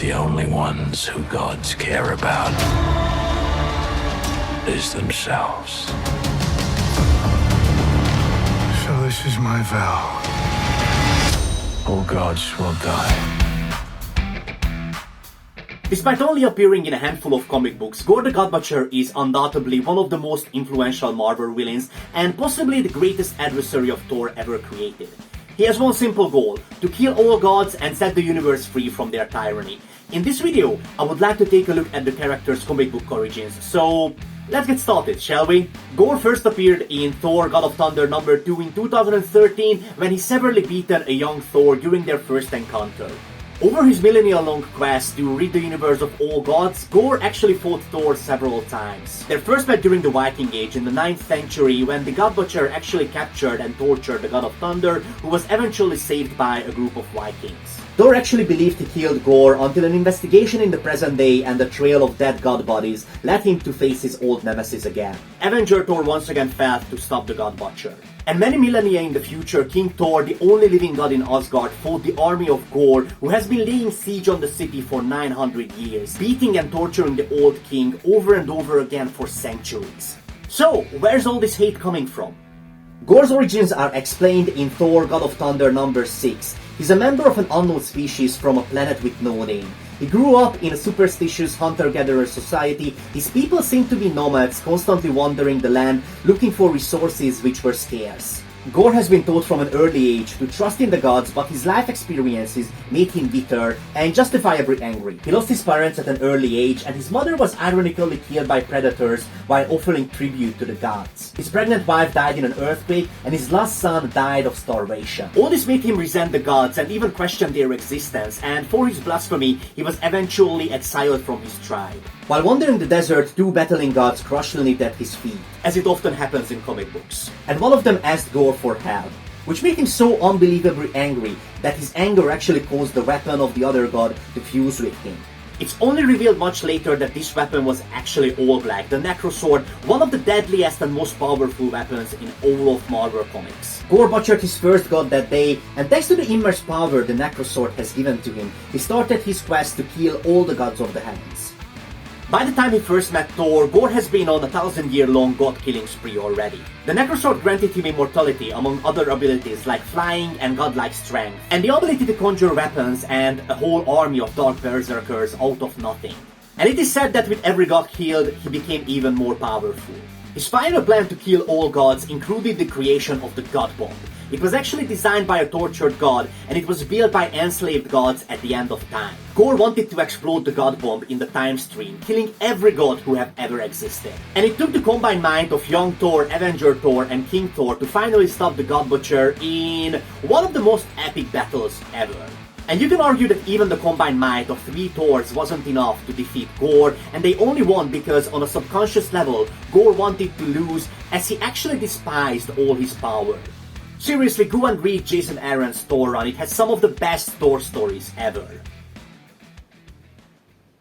the only ones who gods care about is themselves. So this is my vow. All gods will die. Despite only appearing in a handful of comic books, Gorr the Godbutcher is undoubtedly one of the most influential Marvel villains and possibly the greatest adversary of Thor ever created. He has one simple goal: to kill all gods and set the universe free from their tyranny. In this video, I would like to take a look at the character's comic book origins, so let's get started, shall we? Gorr first appeared in Thor God of Thunder number 2 in 2013 when he severely beaten a young Thor during their first encounter. Over his millennia-long quest to rid the universe of all gods, Gorr actually fought Thor several times. They first met during the Viking Age in the 9th century when the Godbutcher actually captured and tortured the God of Thunder, who was eventually saved by a group of Vikings. Thor actually believed he killed Gorr until an investigation in the present day and the trail of dead god bodies led him to face his old nemesis again. Avenger Thor once again failed to stop the Godbutcher. And many millennia in the future, King Thor, the only living god in Asgard, fought the army of Gorr, who has been laying siege on the city for 900 years, beating and torturing the old king over and over again for centuries. So, where's all this hate coming from? Gorr's origins are explained in Thor God of Thunder number 6. He's a member of an unknown species from a planet with no name. He grew up in a superstitious hunter-gatherer society. His people seemed to be nomads, constantly wandering the land, looking for resources which were scarce. Gorr has been taught from an early age to trust in the gods, but his life experiences made him bitter and justifiably angry. He lost his parents at an early age, and his mother was ironically killed by predators while offering tribute to the gods. His pregnant wife died in an earthquake, and his last son died of starvation. All this made him resent the gods and even question their existence, and for his blasphemy, he was eventually exiled from his tribe. While wandering the desert, two battling gods crushed Lilith at his feet, as it often happens in comic books. And one of them asked Gorr for help, which made him so unbelievably angry that his anger actually caused the weapon of the other god to fuse with him. It's only revealed much later that this weapon was actually all black, the Necrosword, one of the deadliest and most powerful weapons in all of Marvel Comics. Gorr butchered his first god that day, and thanks to the immense power the Necrosword has given to him, he started his quest to kill all the gods of the heavens. By the time he first met Thor, Gorr has been on a 1,000-year-long god-killing spree already. The Necrosword granted him immortality among other abilities like flying and godlike strength, and the ability to conjure weapons and a whole army of dark berserkers out of nothing. And it is said that with every god killed, he became even more powerful. His final plan to kill all gods included the creation of the God Bomb. It was actually designed by a tortured god, and it was built by enslaved gods at the end of time. Gorr wanted to explode the God Bomb in the time stream, killing every god who have ever existed. And it took the combined might of Young Thor, Avenger Thor, and King Thor to finally stop the Godbutcher in one of the most epic battles ever. And you can argue that even the combined might of 3 Thors wasn't enough to defeat Gorr, and they only won because on a subconscious level, Gorr wanted to lose as he actually despised all his power. Seriously, go and read Jason Aaron's Thor run, it has some of the best Thor stories ever.